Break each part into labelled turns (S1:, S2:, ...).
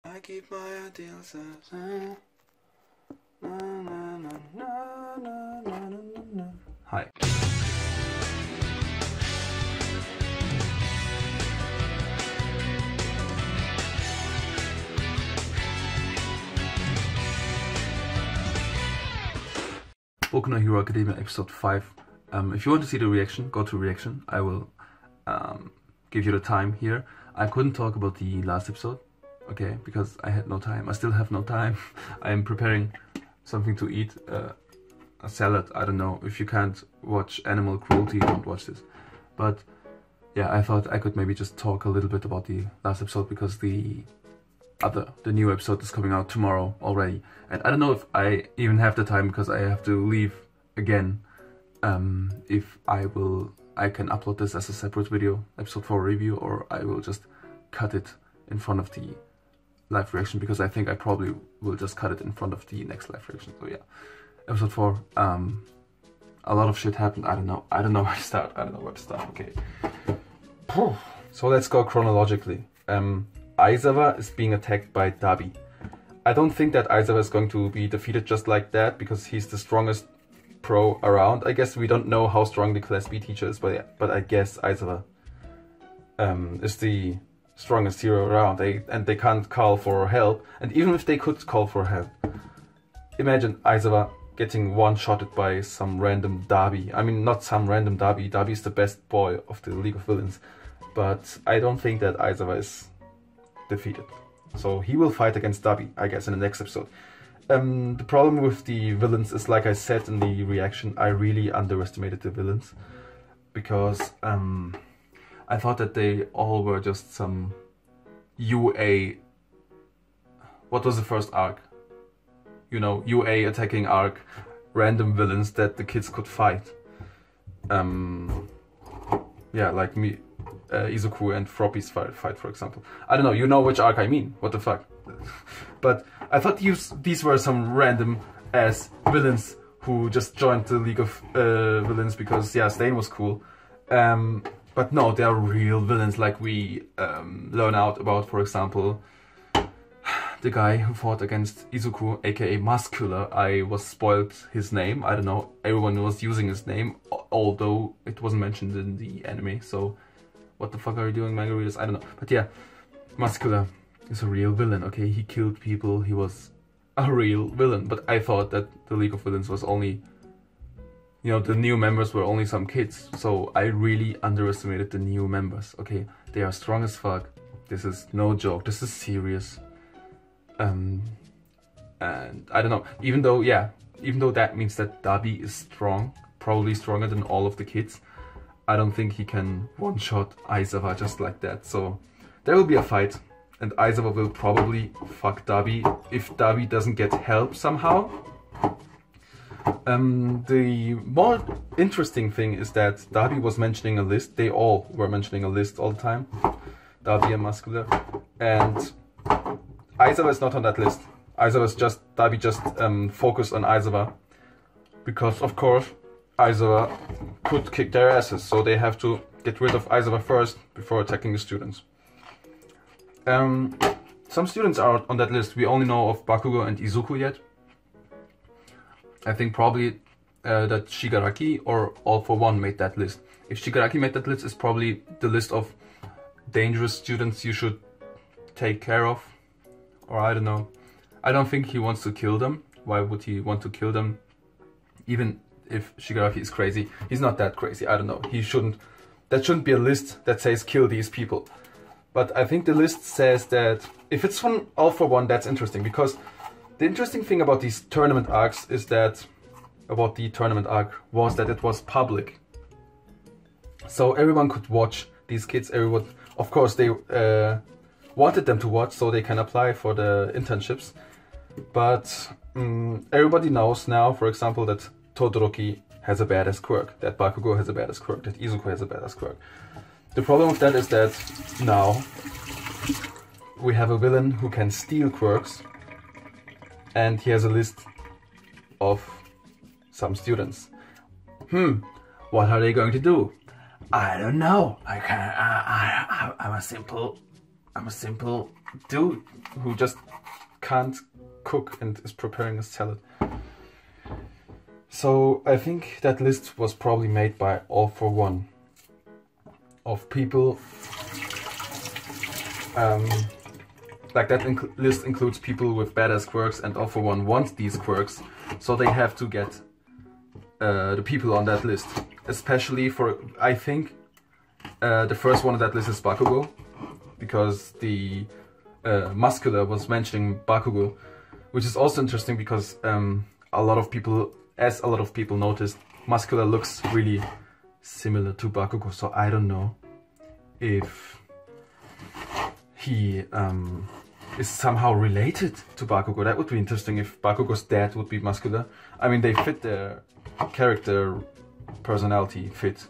S1: I keep my ideals as na, na, na, na, na, na, na, na. Hi. Boku no Hero Academia episode 5. If you want to see the reaction, go to reaction. I will give you the time here. I couldn't talk about the last episode, okay, because I had no time. I still have no time. I am preparing something to eat, a salad. I don't know. If you can't watch animal cruelty, don't watch this. But yeah, I thought I could maybe just talk a little bit about the last episode because the new episode is coming out tomorrow already, and I don't know if I even have the time because I have to leave again. If I can upload this as a separate video, episode 4 review, or I will just cut it in front of the live reaction, because I think I probably will just cut it in front of the next live reaction. So yeah, episode 4. A lot of shit happened. I don't know where to start. Okay. So let's go chronologically. Aizawa is being attacked by Dabi. I don't think that Aizawa is going to be defeated just like that, because he's the strongest pro around. I guess we don't know how strong the Class B teacher is, but I guess Aizawa is the strongest hero around. They can't call for help, and even if they could call for help, imagine Aizawa getting one-shotted by some random Dabi. I mean, not some random Dabi. Dabi is the best boy of the League of Villains, but I don't think that Aizawa is defeated. So he will fight against Dabi, I guess, in the next episode. The problem with the villains is, like I said in the reaction, I really underestimated the villains, because I thought that they all were just some UA... What was the first arc? You know, UA attacking arc, random villains that the kids could fight. Yeah, like me. Izuku and Froppy's fight, for example. I don't know, you know which arc I mean, what the fuck. But I thought these were some random ass villains who just joined the League of Villains because, yeah, Stain was cool. But no, they are real villains, like we learn out about, for example, the guy who fought against Izuku, aka Muscular. I was spoiled his name, I don't know, everyone was using his name, although it wasn't mentioned in the anime, so... What the fuck are you doing, manga readers? I don't know. But yeah, Muscular is a real villain, okay? He killed people, he was a real villain. But I thought that the League of Villains was only... You know, the new members were only some kids. So I really underestimated the new members, okay? They are strong as fuck. This is no joke, this is serious. And I don't know, even though that means that Dabi is strong, probably stronger than all of the kids, I don't think he can one-shot Aizawa just like that. So there will be a fight, and Aizawa will probably fuck Dabi if Dabi doesn't get help somehow. The more interesting thing is that Dabi was mentioning a list. They all were mentioning a list all the time, Dabi and Muscular, and Aizawa is not on that list. Dabi just focused on Aizawa because, of course, Aizawa could kick their asses, so they have to get rid of Aizawa first before attacking the students. Some students are on that list. We only know of Bakugo and Izuku yet. I think probably that Shigaraki or All for One made that list. If Shigaraki made that list, it's probably the list of dangerous students you should take care of. Or I don't know. I don't think he wants to kill them. Why would he want to kill them? Even if Shigaraki is crazy, he's not that crazy, I don't know, that shouldn't be a list that says kill these people. But I think the list says that, if it's from All for One, that's interesting, because the interesting thing about these tournament arcs is that, about the tournament arc, was that it was public. So everyone could watch these kids, everyone, of course they wanted them to watch so they can apply for the internships. But everybody knows now, for example, that Todoroki has a badass quirk, that Bakugo has a badass quirk, that Izuku has a badass quirk. The problem with that is that now we have a villain who can steal quirks, and he has a list of some students. What are they going to do? I don't know. I'm a simple dude who just can't cook and is preparing a salad. So I think that list was probably made by All For One, of people. Like that list includes people with badass quirks, and All For One wants these quirks, so they have to get the people on that list. Especially for, I think, the first one on that list is Bakugo, because the Muscular was mentioning Bakugo, which is also interesting because a lot of people noticed, Muscular looks really similar to Bakugo, so I don't know if he is somehow related to Bakugo. That would be interesting if Bakugo's dad would be Muscular. I mean, they fit their character personality fit,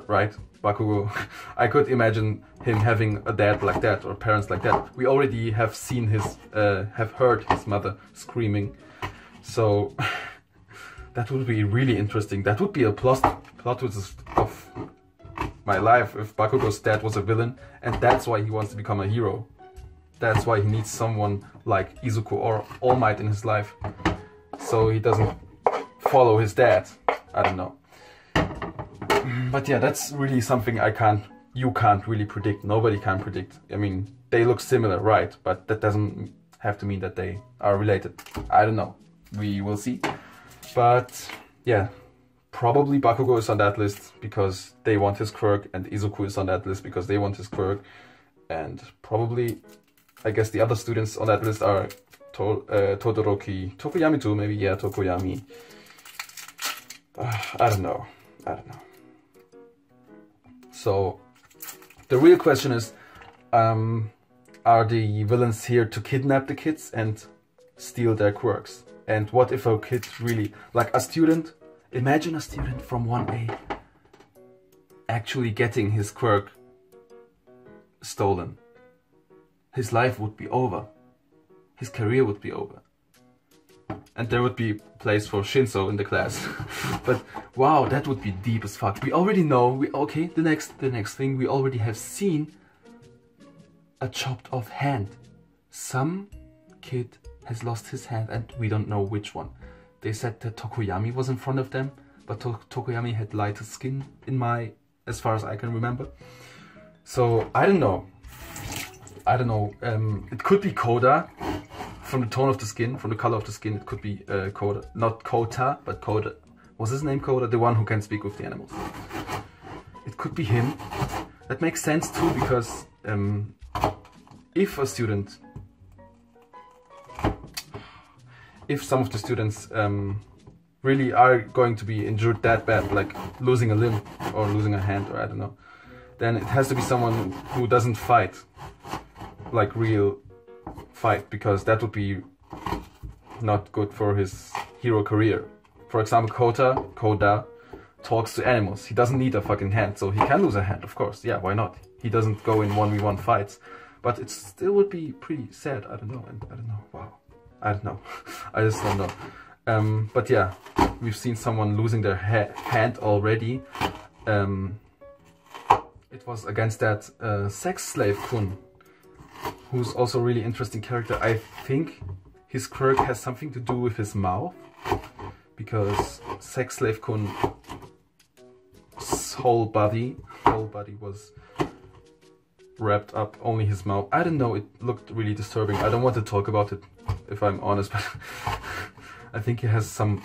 S1: right? Bakugo, I could imagine him having a dad like that or parents like that. We already have seen his, have heard his mother screaming, so that would be really interesting. That would be a plot twist of my life if Bakugo's dad was a villain, and that's why he wants to become a hero. That's why he needs someone like Izuku or All Might in his life, so he doesn't follow his dad. I don't know. But yeah, that's really something you can't really predict. Nobody can predict. I mean, they look similar, right? But that doesn't have to mean that they are related. I don't know. We will see. But yeah, probably Bakugo is on that list because they want his quirk, and Izuku is on that list because they want his quirk. And probably, I guess the other students on that list are Todoroki, Tokoyami too, maybe, yeah, Tokoyami. I don't know. So, the real question is, are the villains here to kidnap the kids and steal their quirks? And what if a kid really, like a student, imagine a student from 1A actually getting his quirk stolen. His life would be over. His career would be over. And there would be a place for Shinso in the class. But wow, that would be deep as fuck. We already know, okay, the next thing, we already have seen a chopped off hand. Some kid has lost his hand and we don't know which one. They said that Tokoyami was in front of them, but Tokoyami had lighter skin as far as I can remember. So I don't know. It could be Koda. From the tone of the skin, from the color of the skin, it could be Koda. Not Kota, but Koda. Was his name Koda? The one who can speak with the animals. It could be him. That makes sense too, because if some of the students really are going to be injured that bad, like losing a limb or losing a hand, or I don't know, then it has to be someone who doesn't fight, like real fight, because that would be not good for his hero career. For example, Koda talks to animals. He doesn't need a fucking hand, so he can lose a hand, of course. Yeah, why not? He doesn't go in 1v1 fights, but it still would be pretty sad. I don't know. Wow, I don't know. I just don't know. But yeah, we've seen someone losing their hand already. It was against that sex slave Kun, who's also a really interesting character. I think his quirk has something to do with his mouth, because Sex Slave Kun's whole body was wrapped up, only his mouth. I don't know, it looked really disturbing. I don't want to talk about it, if I'm honest, but I think he has some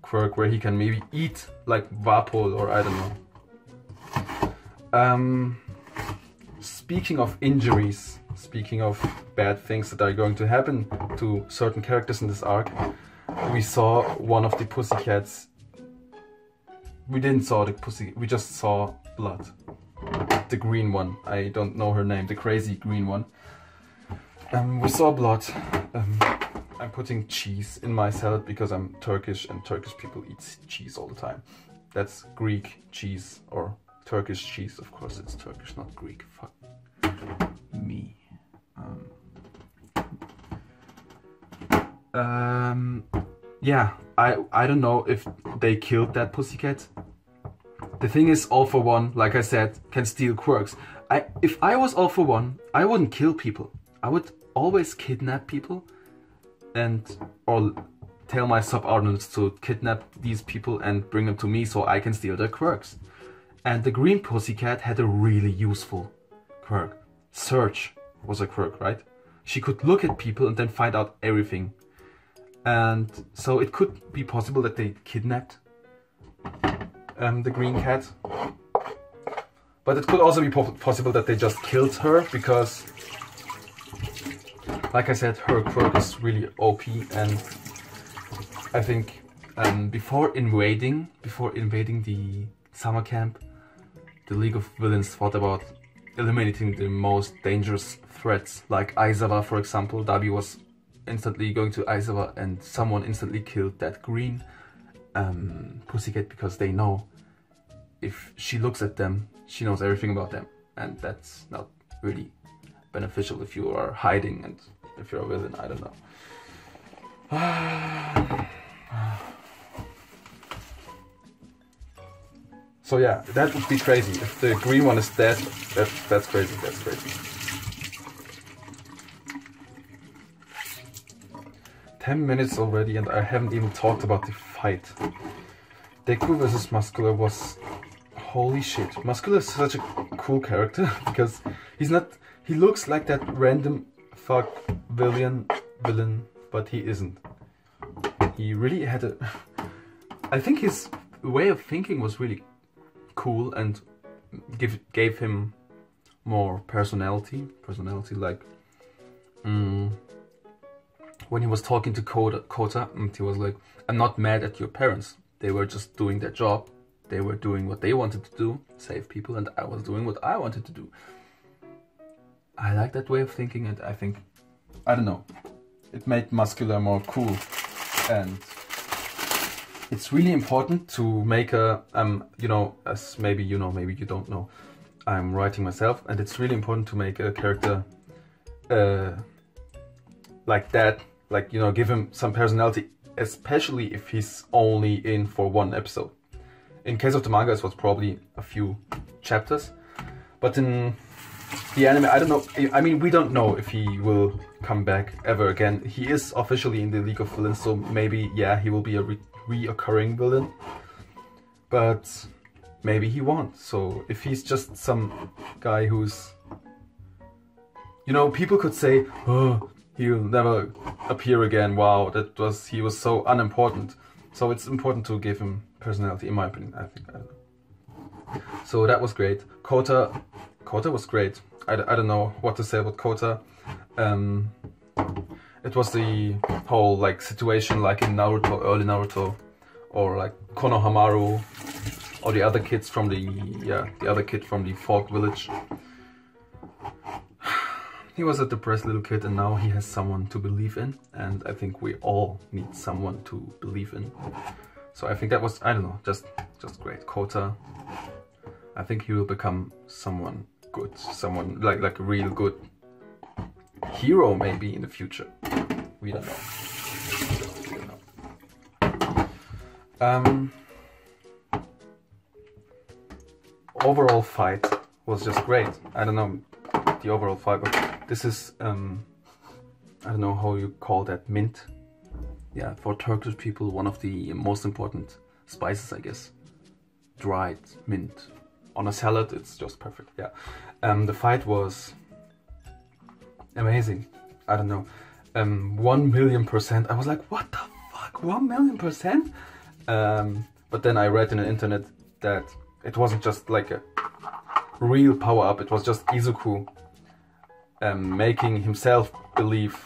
S1: quirk where he can maybe eat like Vapol, or I don't know. Speaking of injuries, speaking of bad things that are going to happen to certain characters in this arc, we saw one of the pussycats. We didn't saw the pussy, we just saw blood. The green one, I don't know her name, the crazy green one. We saw blood. I'm putting cheese in my salad because I'm Turkish and Turkish people eat cheese all the time. That's Greek cheese, or Turkish cheese, of course it's Turkish, not Greek. Fuck me. Yeah, I don't know if they killed that pussycat. The thing is, All For One, like I said, can steal quirks. If I was All For One, I wouldn't kill people. I would always kidnap people or tell my subordinates to kidnap these people and bring them to me so I can steal their quirks. And the green pussycat had a really useful quirk. Search was a quirk, right? She could look at people and then find out everything. And so it could be possible that they kidnapped the green cat. But it could also be possible that they just killed her, because, like I said, her quirk is really OP, and I think before invading the summer camp, the League of Villains thought about eliminating the most dangerous threats, like Aizawa, for example. Dabi was instantly going to Aizawa and someone instantly killed that green pussycat, because they know if she looks at them, she knows everything about them, and that's not really beneficial if you are hiding and if you're a villain. I don't know. So yeah, that would be crazy. If the green one is dead, that's crazy, that's crazy. 10 minutes already and I haven't even talked about the fight. Deku versus Muscular was... holy shit. Muscular is such a cool character because he looks like that random fuck villain, but he isn't. He really had a... I think his way of thinking was really cool and gave him more personality, like when he was talking to Kota, and he was like, I'm not mad at your parents, they were just doing their job, they were doing what they wanted to do, save people, and I was doing what I wanted to do. I like that way of thinking, and I think, I don't know, it made Muscular more cool. And it's really important to make a, you know, as maybe you know, maybe you don't know, I'm writing myself, and it's really important to make a character like that, like, you know, give him some personality, especially if he's only in for one episode. In case of the manga, it was probably a few chapters, but in the anime, I don't know, I mean, we don't know if he will come back ever again. He is officially in the League of Villains, so maybe, yeah, he will be a reoccurring villain, but maybe he won't. So if he's just some guy who's, you know, people could say, oh, he'll never appear again, wow, he was so unimportant. So it's important to give him personality, in my opinion, I think. I don't know. So that was great. Kota was great. I don't know what to say about Kota. It was the whole like situation like in Naruto, early Naruto, or like Konohamaru, or the other kids from the other kid from the Fog Village. He was a depressed little kid, and now he has someone to believe in, and I think we all need someone to believe in. So I think that was, I don't know, just great. Kota, I think he will become someone good, someone like a real good hero maybe in the future. We don't know. Overall fight was just great. I don't know the overall fight, but this is I don't know how you call that, mint. Yeah, for Turkish people, one of the most important spices, I guess. Dried mint. On a salad, it's just perfect, yeah. The fight was amazing. I don't know. 1,000,000%. I was like, what the fuck, 1,000,000%? But then I read in the internet that it wasn't just like a real power up, it was just Izuku making himself believe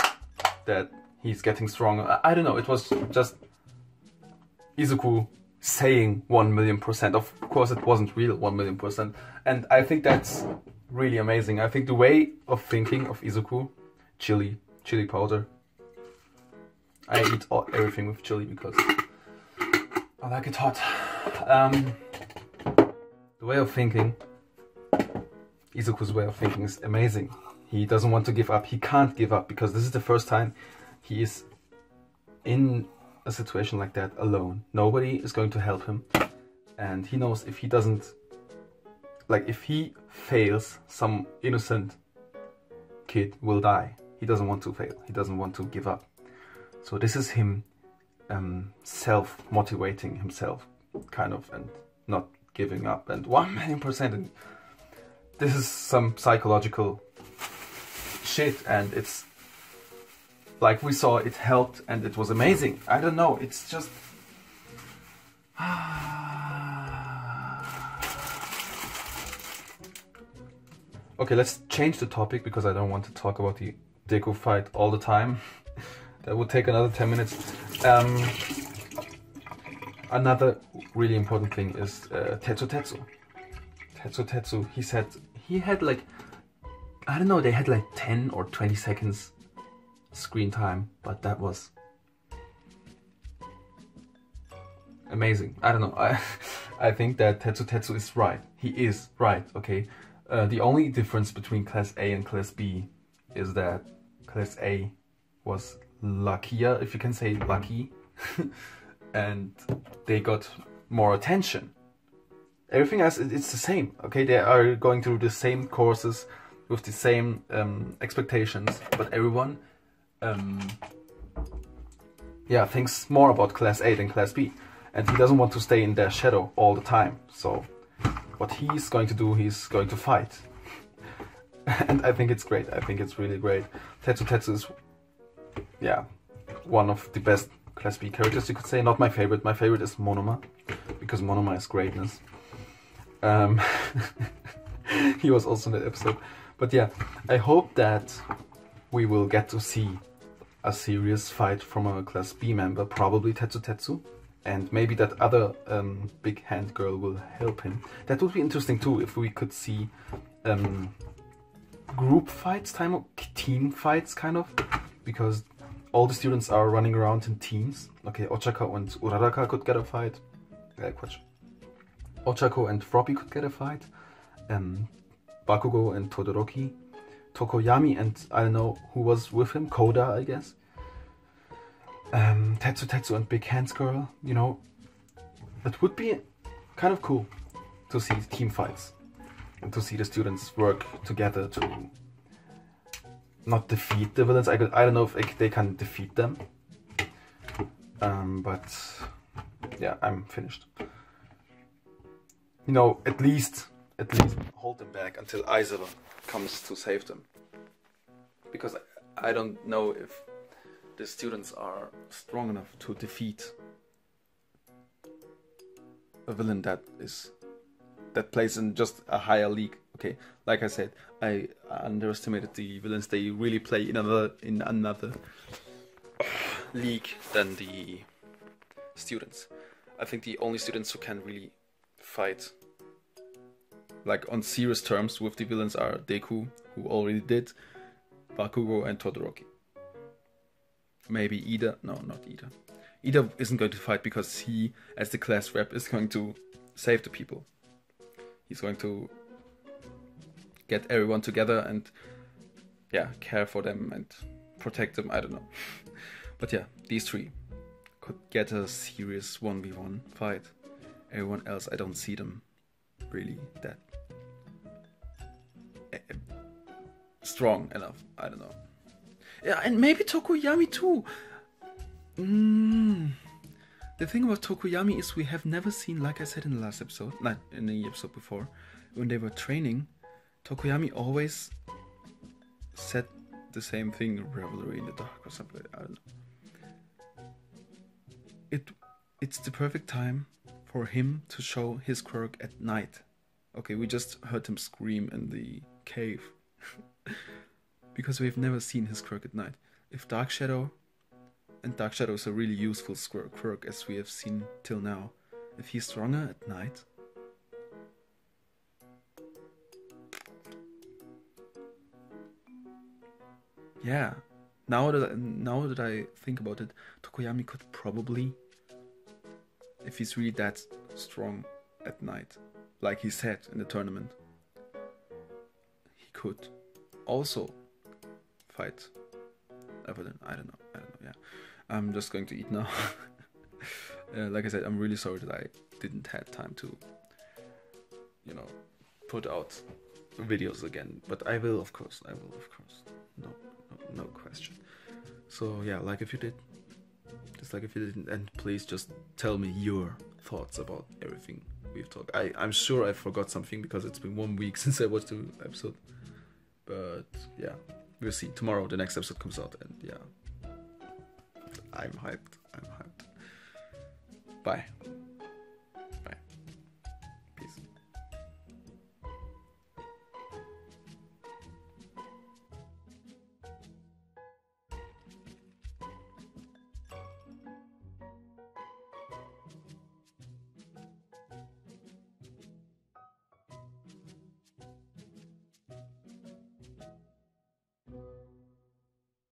S1: that he's getting stronger. I don't know, it was just Izuku saying 1,000,000%. Of course it wasn't real 1,000,000%, and I think that's really amazing. I think the way of thinking of Izuku, chili powder. I eat everything with chili because I like it hot. The way of thinking, Izuku's way of thinking is amazing. He doesn't want to give up. He can't give up because this is the first time he is in a situation like that alone. Nobody is going to help him, and he knows if he doesn't, like if he fails, some innocent kid will die. He doesn't want to fail. He doesn't want to give up. So this is him self-motivating himself, kind of, and not giving up. And 1,000,000%. And this is some psychological shit, and it's like we saw, it helped, and it was amazing. I don't know. It's just. Okay, let's change the topic because I don't want to talk about the Deku fight all the time. That would take another 10 minutes. Another really important thing is Tetsu. Tetsu, he said he had like, I don't know, they had like 10 or 20 seconds screen time, but that was amazing. I don't know, I think that Tetsu is right. He is right, okay? The only difference between Class A and Class B is that Class A was luckier, if you can say lucky, and they got more attention. Everything else, it's the same, okay? They are going through the same courses with the same expectations, but everyone thinks more about Class A than Class B, and he doesn't want to stay in their shadow all the time. So what he's going to do, he's going to fight. And I think it's great. I think it's really great. Tetsu is, yeah, one of the best Class B characters, you could say. Not my favorite. My favorite is Monoma, because Monoma is greatness. He was also in that episode. But yeah, I hope that we will get to see a serious fight from a Class B member, probably Tetsu. And maybe that other big hand girl will help him. That would be interesting too, if we could see group fights, team fights kind of. Because all the students are running around in teams. Okay, Ochako and Uraraka could get a fight. Ochako and Froppy could get a fight. Bakugo and Todoroki. Tokoyami and I don't know who was with him, Koda I guess. Tetsu and Big Hands Girl, you know. It would be kind of cool to see team fights. And to see the students work together to not defeat the villains. I don't know if they can defeat them. But yeah, I'm finished. You know, at least hold them back until Aizawa comes to save them. Because I don't know if the students are strong enough to defeat a villain that plays in just a higher league. Okay, like I said, I underestimated the villains. They really play in another league than the students. I think the only students who can really fight like on serious terms with the villains are Deku, who already did, Bakugo and Todoroki. Maybe Ida. No, not Ida. Ida isn't going to fight because he, as the class rep, is going to save the people. He's going to get everyone together and, yeah, care for them and protect them. I don't know. But yeah, these three could get a serious 1v1 fight. Everyone else, I don't see them really that strong enough. I don't know. Yeah, and maybe Tokoyami too. The thing about Tokoyami is we have never seen, like I said in the last episode, not in the episode before, when they were training, Tokoyami always said the same thing, revelry in the dark or something, I don't know. It's the perfect time for him to show his quirk at night. Okay, we just heard him scream in the cave. Because we've never seen his quirk at night. If Dark Shadow, and Dark Shadow is a really useful quirk as we have seen till now, if he's stronger at night, yeah, now that I think about it, Tokoyami could probably, if he's really that strong at night, like he said in the tournament, he could also fight Evelyn. I don't know, yeah. I'm just going to eat now. Like I said, I'm really sorry that I didn't have time to, you know, put out videos again. But I will, of course. No. no question. So yeah, like if you did, dislike if you didn't, and please just tell me your thoughts about everything we've talked. I'm sure I forgot something because it's been 1 week since I watched the episode. But yeah, we'll see. Tomorrow the next episode comes out, and yeah, I'm hyped. Bye.